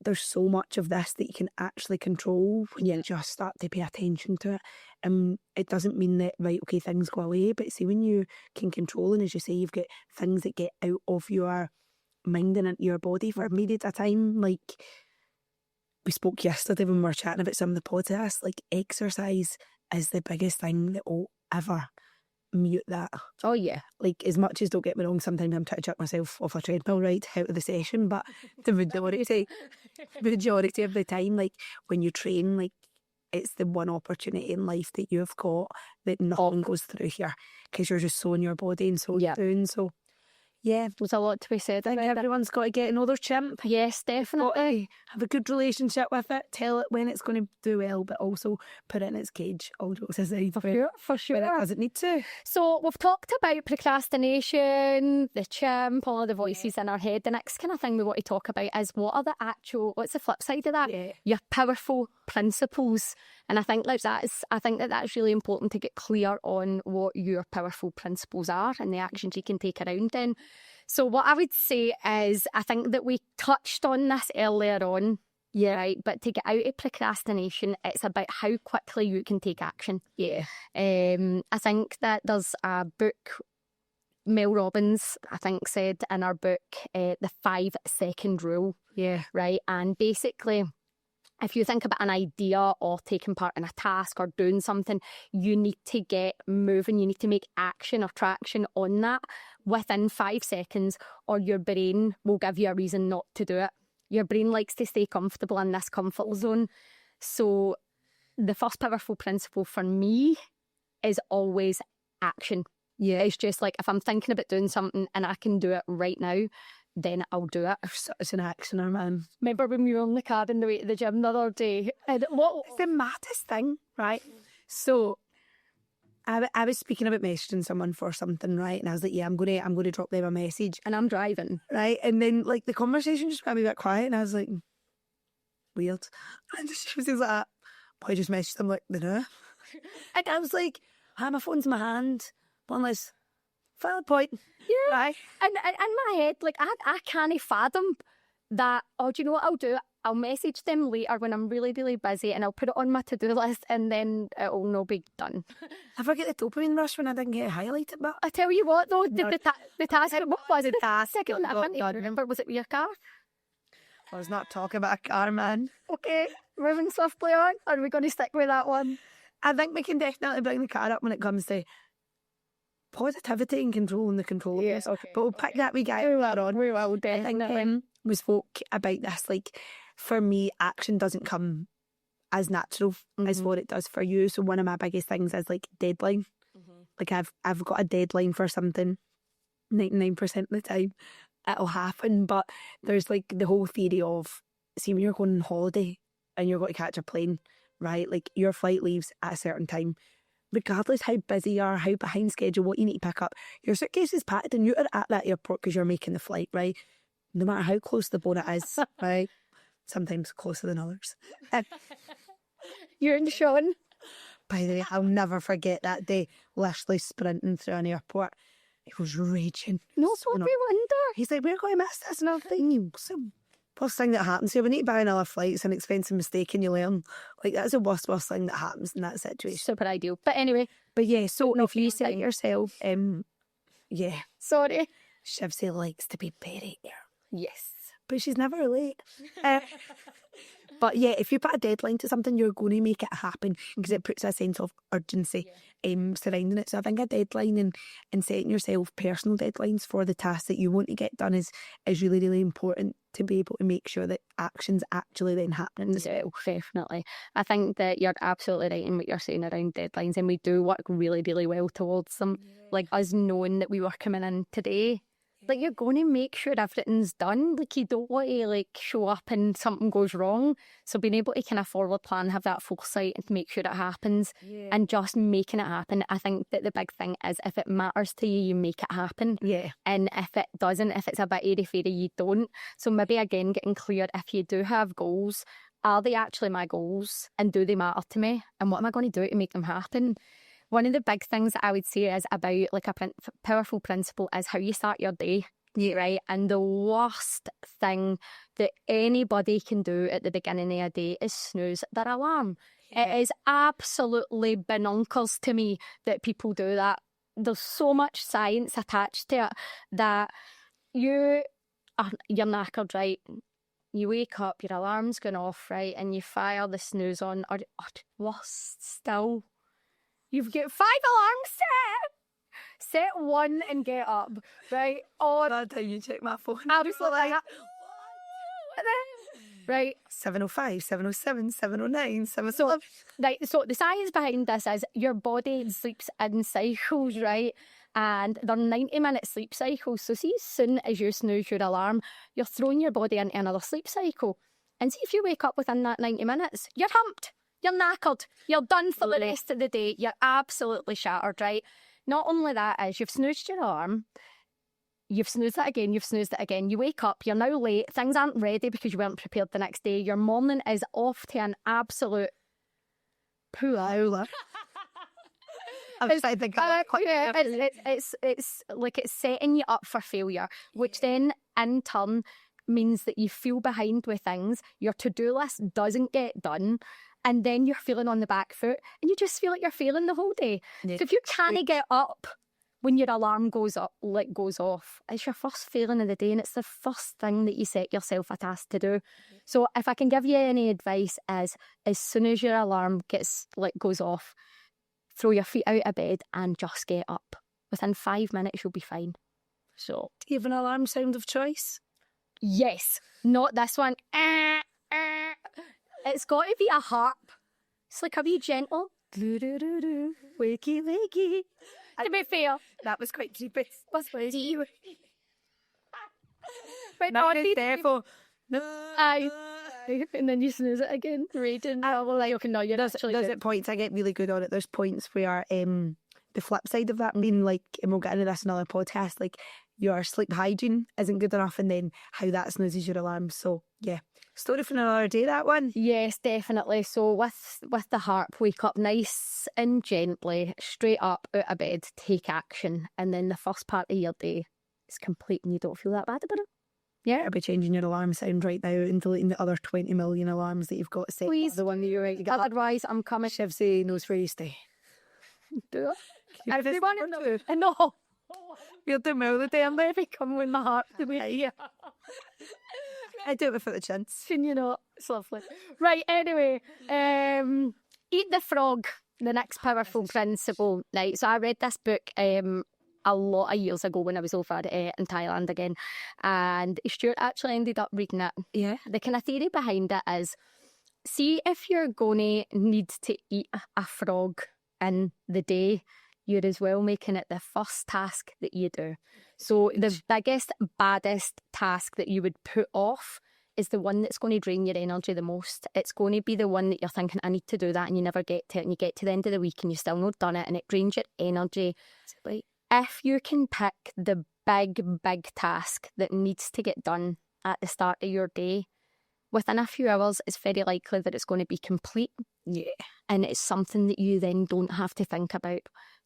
there's so much of this that you can actually control when you just start to pay attention to it. It doesn't mean that, right, okay, things go away, but see, when you can control, and as you say, you've got things that get out of your mind and into your body for a period of time. Like we spoke yesterday when we were chatting about some of the podcasts, like exercise is the biggest thing that will ever mute that. Oh yeah. Like, as much as, don't get me wrong, sometimes I'm trying to chuck myself off a treadmill right out of the session, but the majority of the time, like when you train, like it's the one opportunity in life that you've got that nothing goes through here, because you're just so in your body and so doing. So yeah, there's a lot to be said. I think everyone's got to get to know their chimp. Yes, definitely. Have a good relationship with it. Tell it when it's going to do well, but also put it in its cage. All jokes aside. For sure. When it doesn't need to. So we've talked about procrastination, the chimp, all of the voices in our head. The next kind of thing we want to talk about is what's the flip side of that? Yeah. Your powerful principles. And I think that's really important to get clear on what your powerful principles are and the actions you can take around them. So what I would say is, I think that we touched on this earlier on, right? But to get out of procrastination, it's about how quickly you can take action. Yeah. I think that there's a book, Mel Robbins, I think, said in our book, the 5-second rule. Yeah. Right. And basically, if you think about an idea or taking part in a task or doing something, you need to get moving. You need to make action or traction on that within 5 seconds, or your brain will give you a reason not to do it. Your brain likes to stay comfortable in this comfort zone. So the first powerful principle for me is always action. Yeah. It's just like, if I'm thinking about doing something and I can do it right now, then I'll do it. It's an actioner, man. Remember when we were on the car on the way to the gym the other day? And it's the maddest thing, right? So I was speaking about messaging someone for something, right? And I was like, yeah, I'm gonna drop them a message. And I'm driving. Right? And then like the conversation just got a bit quiet, and I was like, weird. And she was like, I just messaged them like, no. And I was like, my phone's in my hand. Boneless. Valid point. Yeah. Right. And in my head, like I can't fathom that, oh, do you know what I'll do? I'll message them later when I'm really, really busy, and I'll put it on my to-do list, and then it'll not be done. I forget the dopamine rush when I didn't get it highlighted, but I tell you what, though, the task, what was the task second? I got can't even done. remember. Was it with your car? I was not talking about a car, man. Okay, moving swiftly on. Are we going to stick with that one? I think we can definitely bring the car up when it comes to positivity and controlling the controllables. Yes, okay. But we'll pick that wee guy on. We will, I definitely. think we spoke about this, like, for me, action doesn't come as natural as what it does for you. So one of my biggest things is, like, deadline. Like, I've got a deadline for something 99% of the time. It'll happen, but there's, like, the whole theory of, see, when you're going on holiday and you're going to catch a plane, right? Like, your flight leaves at a certain time. Regardless how busy you are, how behind schedule, what you need to pick up, your suitcase is packed and you're at that airport because you're making the flight, right? No matter how close the bonnet is, right? Sometimes closer than others. You're in Sean. By the way, I'll never forget that day, literally sprinting through an airport. It was raging. No, so we wonder. He's like, we're going to miss this and everything. Worst thing that happens here, we need to buy another flight. It's an expensive mistake and you learn. Like, that's the worst thing that happens in that situation. Super ideal. But anyway. But yeah, so No, if you fine. set yourself, yeah, Sorry. Shivsy likes to be very early. Yes. But she's never late. But yeah, if you put a deadline to something, you're going to make it happen because it puts a sense of urgency surrounding it. So I think a deadline and setting yourself personal deadlines for the tasks that you want to get done is really, really important to be able to make sure that action's actually then happening as well. Definitely. I think that you're absolutely right in what you're saying around deadlines, and we do work really, really well towards them. Like, us knowing that we were coming in today, like, you're going to make sure everything's done. Like, you don't want to, like, show up and something goes wrong. So being able to kind of forward plan, have that foresight and make sure it happens and just making it happen. I think that the big thing is, if it matters to you, you make it happen. Yeah. And if it doesn't, if it's a bit airy-fairy, you don't. So maybe, again, getting clear, if you do have goals, are they actually my goals? And do they matter to me? And what am I going to do to make them happen? One of the big things that I would say is about, like, a powerful principle is how you start your day, right? And the worst thing that anybody can do at the beginning of a day is snooze their alarm. It is absolutely bonkers to me that people do that. There's so much science attached to it that you're knackered, right? You wake up, your alarm's going off, right? And you fire the snooze on, or worse still, you've got 5 alarms set. Set one and get up, right? Or That time you check my phone. I'll just like that. Right. 7:05, 7:07, 7:09, 7:11. Right. So the science behind this is your body sleeps in cycles, right? And they're 90-minute sleep cycles. So see, as soon as you snooze your alarm, you're throwing your body into another sleep cycle. And see, if you wake up within that 90 minutes, you're humped. You're knackered. You're done for the rest of the day. You're absolutely shattered, right? Not only that is, you've snoozed your alarm, you've snoozed it again, you've snoozed it again. You wake up, you're now late, things aren't ready because you weren't prepared the next day. Your morning is off to an absolute poola. It's like it's setting you up for failure, which then in turn means that you feel behind with things. Your to-do list doesn't get done. And then you're feeling on the back foot and you just feel like you're failing the whole day. Yeah. So if you can't get up when your alarm goes off, it's your first failing of the day, and it's the first thing that you set yourself a task to do. So if I can give you any advice, is as soon as your alarm goes off, throw your feet out of bed and just get up. Within 5 minutes, you'll be fine. So, do you have an alarm sound of choice? Yes, not this one. It's got to be a harp. It's like a wee gentle. Wakey, wakey. To be fair, That was quite creepy. what's with you? But That not is be therefore. Aye. And then you snooze it again. Raging. Well, like, okay, no, you're actually There's good. at points I get really good on it. There's points where the flip side of that being, like, and we'll get into this in another podcast, like, your sleep hygiene isn't good enough, and then how that snoozes your alarm. So yeah, story for another day, that one. Yes, definitely. So with the harp, wake up nice and gently, straight up out of bed, take action, and then the first part of your day is complete and you don't feel that bad about it. Yeah. I'll be changing your alarm sound right now and deleting the other 20 million alarms that you've got set. Please. The one that you're right. You got Otherwise, I'm coming. Shivsy knows where you stay. Do it. If this Everyone number two. no. You'll do me all the day. I'm Let me come with my heart to me. yeah. I do it without the chance. You know, it's lovely. Right, anyway, eat the frog, the next powerful principle. Right, so I read this book a lot of years ago when I was over in Thailand again, and Stuart actually ended up reading it. Yeah. The kind of theory behind it is, see if you're going to need to eat a frog in the day, you're as well making it the first task that you do. So the biggest, baddest task that you would put off is the one that's going to drain your energy the most. It's going to be the one that you're thinking, I need to do that, and you never get to it, and you get to the end of the week and you've still not done it, and it drains your energy. Like, if you can pick the big task that needs to get done at the start of your day, within a few hours, it's very likely that it's going to be complete. Yeah. And it's something that you then don't have to think about.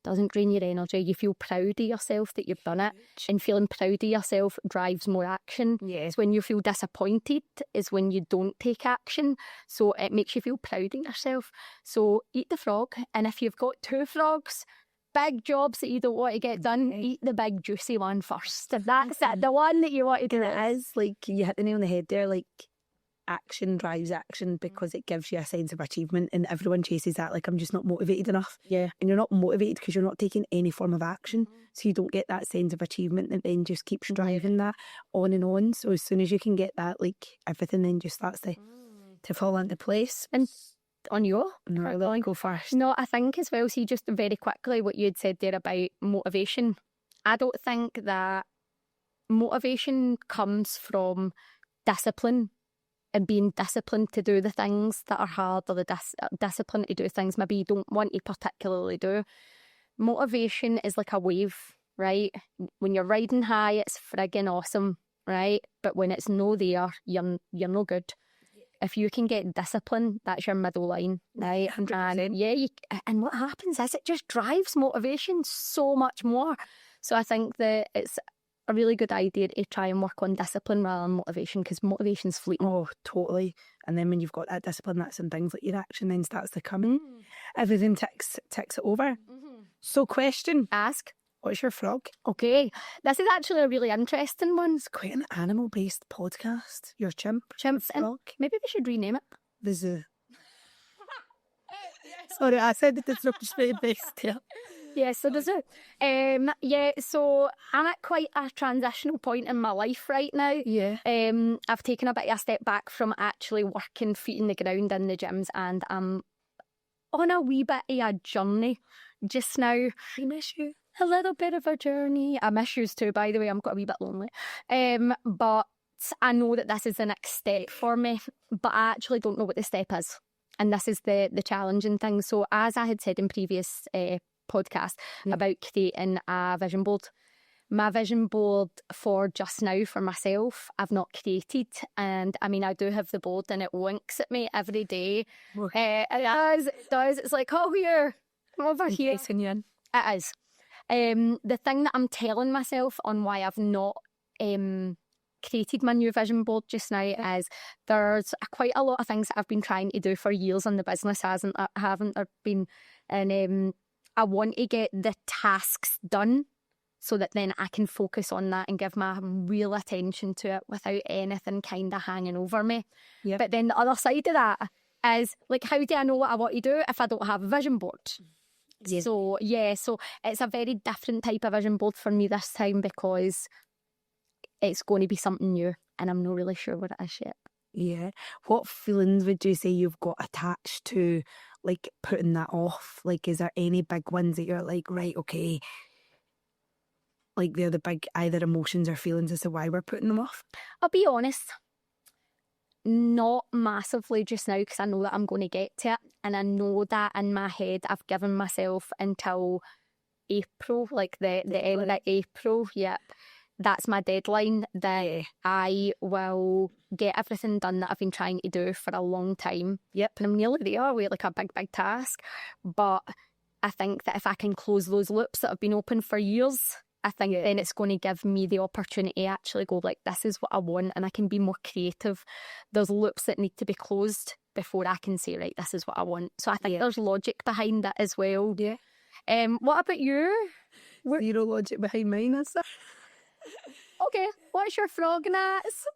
Doesn't drain your energy. You feel proud of yourself that you've done it. And feeling proud of yourself drives more action. Yeah. It's when you feel disappointed is when you don't take action. So it makes you feel proud of yourself. So eat the frog. And if you've got 2 frogs, big jobs that you don't want to get done, eat the big juicy one first. That's it. The one that you want to do. And it is, like, you hit the nail on the head there, like, action drives action because it gives you a sense of achievement, and everyone chases that, like, I'm just not motivated enough. Yeah. And you're not motivated because you're not taking any form of action, so you don't get that sense of achievement that then just keeps driving that on and on. So as soon as you can get that, like, everything then just starts to fall into place. And on you? No, I'll go first. No, I think as well, see, just very quickly what you'd said there about motivation. I don't think that motivation comes from discipline and being disciplined to do the things that are hard, or the discipline to do things maybe you don't want to particularly do. Motivation is like a wave, right? When you're riding high, it's friggin' awesome, right? But when it's no there, you're no good. If you can get discipline, that's your middle line, right? 100%. And and what happens is it just drives motivation so much more. So I think that it's a really good idea to try and work on discipline rather than motivation, because motivation's fleeting. Oh, totally. And then when you've got that discipline, that's when things like your action then starts to come in. Everything ticks it over. So question. Ask. What's your frog? Okay, this is actually a really interesting one. It's quite an animal-based podcast. Your chimp. Chimps. Frog. Maybe we should rename it. The zoo. Sorry, I said it disruptive-based. Yeah. Yeah, so does it. Yeah, so I'm at quite a transitional point in my life right now. Yeah. I've taken a bit of a step back from actually working feet in the ground in the gyms, and I'm on a wee bit of a journey just now. I miss you. A little bit of a journey. I miss yous too, by the way. I'm got a wee bit lonely. But I know that this is the next step for me, but I actually don't know what the step is. And this is the challenging thing. So as I had said in previous podcast about creating a vision board. My vision board for just now for myself, I've not created. And I mean, I do have the board and it winks at me every day. It does. It's like, oh, here, I'm over here. It is. The thing that I'm telling myself on why I've not created my new vision board just now is there's quite a lot of things that I've been trying to do for years and the business haven't been. And I want to get the tasks done so that then I can focus on that and give my real attention to it without anything kind of hanging over me. Yep. But then the other side of that is, like, how do I know what I want to do if I don't have a vision board? Yeah. So it's a very different type of vision board for me this time because it's going to be something new and I'm not really sure what it is yet. Yeah. What feelings would you say you've got attached to, like, putting that off? Like, is there any big ones that you're like, right, okay, like they're the big either emotions or feelings as to why we're putting them off? I'll be honest, not massively just now, because I know that I'm going to get to it, and I know that in my head I've given myself until April, like the end of April. Yep. That's my deadline, that I will get everything done that I've been trying to do for a long time. Yep. And I'm nearly there with like a big task. But I think that if I can close those loops that have been open for years, I think then it's going to give me the opportunity to actually go like, this is what I want, and I can be more creative. There's loops that need to be closed before I can say, right, this is what I want. So I think there's logic behind that as well. Yeah. What about you? Zero logic behind mine, is there? Okay, what's your frog, Nats?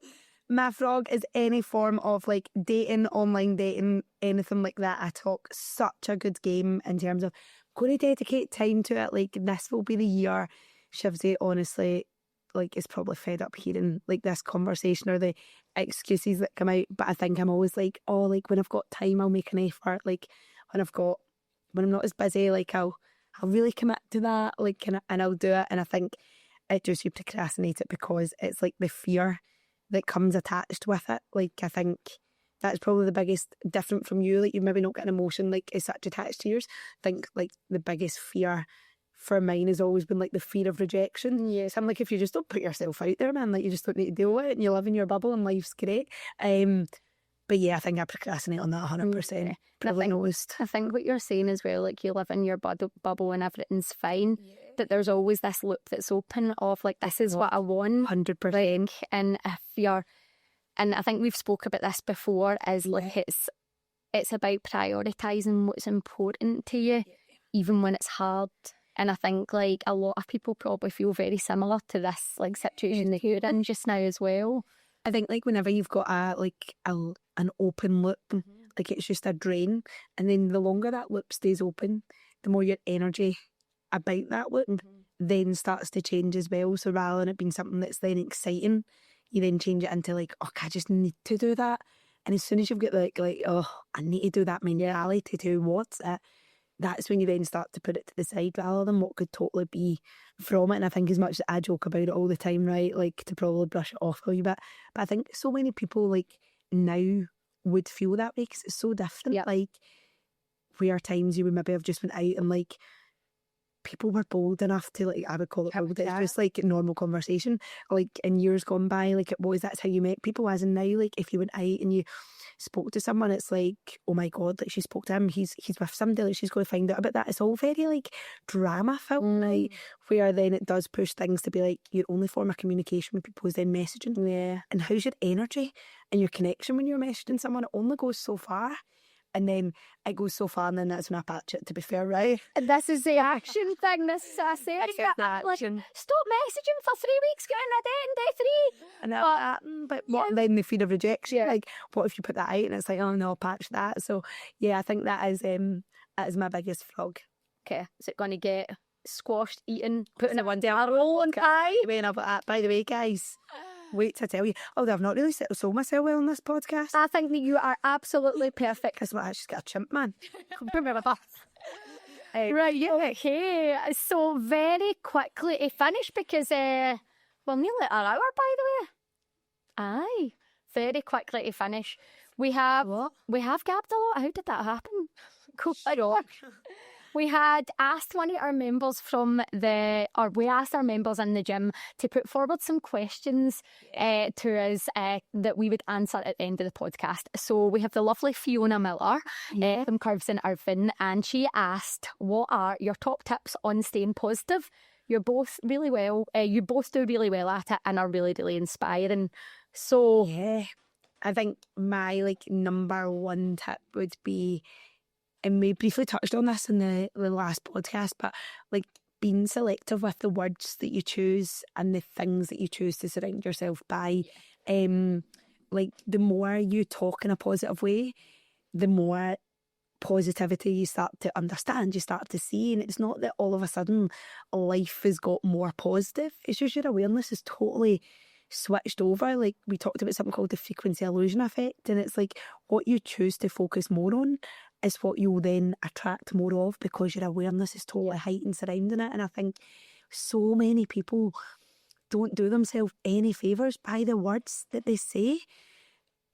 My frog is any form of like dating, online dating, anything like that. I talk such a good game in terms of going to dedicate time to it. Like, this will be the year. Shivsy, honestly, like, is probably fed up hearing like this conversation or the excuses that come out. But I think I'm always like, oh, like when I've got time, I'll make an effort. Like when I'm not as busy, like I'll really commit to that. Like, and I'll do it. And I think it just, you procrastinate it because it's like the fear that comes attached with it. Like, I think that's probably the biggest different from you. Like, you've maybe not got an emotion like is such attached to yours. I think like the biggest fear for mine has always been like the fear of rejection. Yes, I'm like, if you just don't put yourself out there, man, like you just don't need to deal with it, and you live in your bubble and life's great. But yeah, I think I procrastinate on that 100%. Probably noticed. I think what you're saying as well, like you live in your bubble and everything's fine, that there's always this loop that's open of like, this is what I want. 100%. Like, and if you're, and I think we've spoke about this before, is like it's about prioritising what's important to you, even when it's hard. And I think like a lot of people probably feel very similar to this like situation that you're in just now as well. I think like whenever you've got an open loop, like it's just a drain, and then the longer that loop stays open, the more your energy about that loop then starts to change as well. So rather than it being something that's then exciting, you then change it into like, oh, I just need to do that. And as soon as you've got like oh, I need to do that mentality towards it, that's when you then start to put it to the side rather than what could totally be from it. And I think as much as I joke about it all the time, right, like to probably brush it off a wee bit, but I think so many people like now would feel that way because it's so different. Like, where times you would maybe have just went out and like people were bold enough to, like, I would call it bold, it's just like normal conversation, like in years gone by, like it was, that's how you met people. As in now, like if you went out and you spoke to someone, it's like, oh my god, like she spoke to him, he's with somebody, like she's going to find out about that. It's all very like drama film, right? Where then it does push things to be like, your only form of communication with people is then messaging. And how's your energy and your connection when you're messaging someone? It only goes so far. And then it goes so far, and then that's when I patch it, to be fair, right? And this is the action thing, this is a saying. Like, stop messaging for 3 weeks, get in a date in day 3. And that'll happen. But what then, the fear of rejection? Like, what if you put that out and it's like, oh no, I'll patch that. So yeah, I think that is my biggest frog. Okay, is it going to get squashed, eaten, put in a one day a roll and pie? By the way, guys, wait to tell you. Oh, I've not really sold myself well on this podcast. I think that you are absolutely perfect. That's what I just got a chimp, man. Right, yeah. Okay, so very quickly to finish because we're nearly an hour, by the way. Aye, very quickly to finish. We have gabbed a lot. How did that happen? Cool. I don't. We had asked one of our members we asked our members in the gym to put forward some questions to us that we would answer at the end of the podcast. So we have the lovely Fiona Miller from Curves in Irvine, and she asked, what are your top tips on staying positive? You're both really well, you both do really well at it and are really, really inspiring. So yeah, I think my like number one tip would be, and we briefly touched on this in the last podcast, but like being selective with the words that you choose and the things that you choose to surround yourself by. Like the more you talk in a positive way, the more positivity you start to understand, you start to see. And it's not that all of a sudden life has got more positive. It's just your awareness is totally switched over. Like we talked about something called the frequency illusion effect, and it's like what you choose to focus more on is what you'll then attract more of, because your awareness is totally heightened surrounding it. And I think so many people don't do themselves any favours by the words that they say.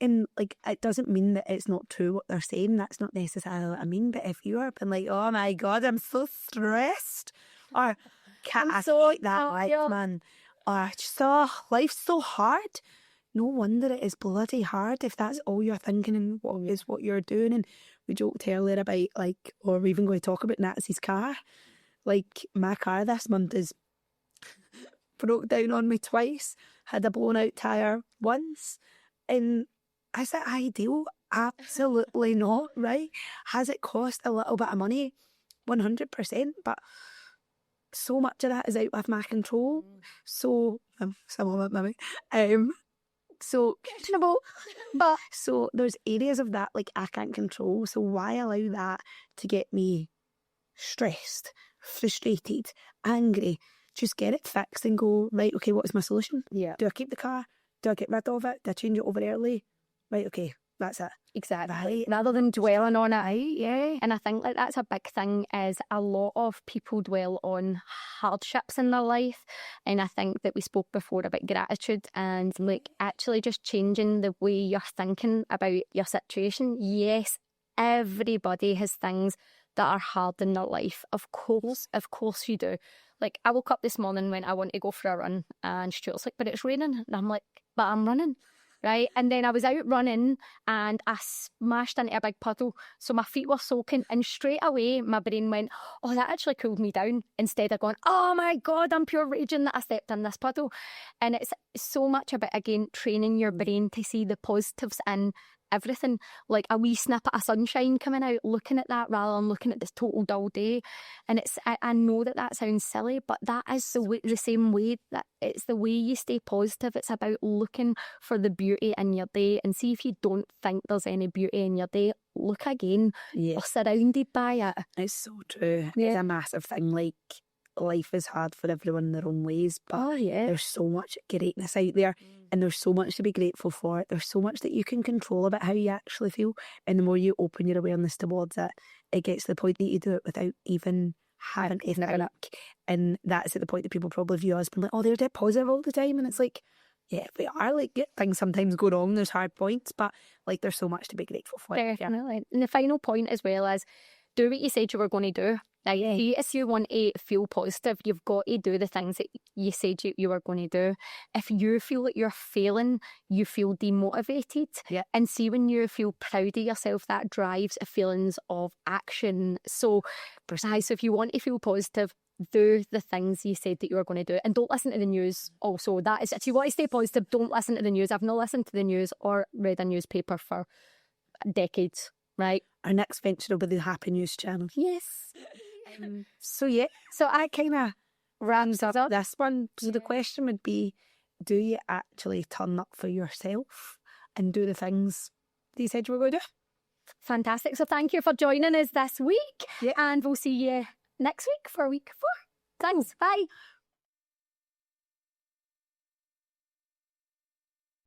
And like, it doesn't mean that it's not true what they're saying. That's not necessarily what I mean. But if you are been like, oh my god, I'm so stressed, or can't I take that life, man, or just, oh, life's so hard. No wonder it is bloody hard if that's all you're thinking and what is what you're doing. And we joked earlier about like, or we're even going to talk about Natsy's car. Like my car this month is broke down on me twice, had a blown out tyre once. And is it ideal? Absolutely not, right? Has it cost a little bit of money? 100%, but so much of that is out of my control. So, some of it maybe. So questionable, but so there's areas of that like I can't control. So why allow that to get me stressed, frustrated, angry? Just get it fixed and go, right, okay, what is my solution? Yeah. Do I keep the car? Do I get rid of it? Do I change it over early? Right, okay, that's it. Exactly. Right. Rather than dwelling on it. Right, yeah. And I think like that's a big thing is a lot of people dwell on hardships in their life. And I think that we spoke before about gratitude and like actually just changing the way you're thinking about your situation. Yes, everybody has things that are hard in their life. Of course you do. Like I woke up this morning when I want to go for a run and Stuart's like, but it's raining. And I'm like, but I'm running. Right, and then I was out running and I smashed into a big puddle, so my feet were soaking, and straight away my brain went, oh, that actually cooled me down, instead of going, oh my god, I'm pure raging that I stepped in this puddle. And it's so much about, again, training your brain to see the positives in everything, like a wee snippet of sunshine coming out, looking at that rather than looking at this total dull day. And it's I know that sounds silly, but that is the same way that it's the way you stay positive. It's about looking for the beauty in your day, and see if you don't think there's any beauty in your day, look again. Yeah. You're surrounded by it. It's so true. Yeah. It's a massive thing. Like, life is hard for everyone in their own ways, but there's so much greatness out there, and there's so much to be grateful for. There's so much that you can control about how you actually feel, and the more you open your awareness towards it, it gets to the point that you do it without even having to think. And that's at the point that people probably view us being like, oh, they're dead positive all the time, and it's like, yeah, we are. Like, things sometimes go wrong, there's hard points, but like there's so much to be grateful for. Definitely. Yeah. And the final point as well is, do what you said you were going to do. Like, if you want to feel positive, you've got to do the things that you said you were going to do. If you feel that you're failing, you feel demotivated. Yeah. And see, when you feel proud of yourself, that drives feelings of action. So, so if you want to feel positive, do the things you said that you were going to do, and don't listen to the news. Also, that is, if you want to stay positive, don't listen to the news. I've not listened to the news or read a newspaper for decades. Right. Our next venture will be the Happy News channel. Yes. So I kind of rounds up this one. So the question would be, do you actually turn up for yourself and do the things that you said you were going to do? Fantastic. So thank you for joining us this week. Yeah. And we'll see you next week for week 4. Thanks. Bye.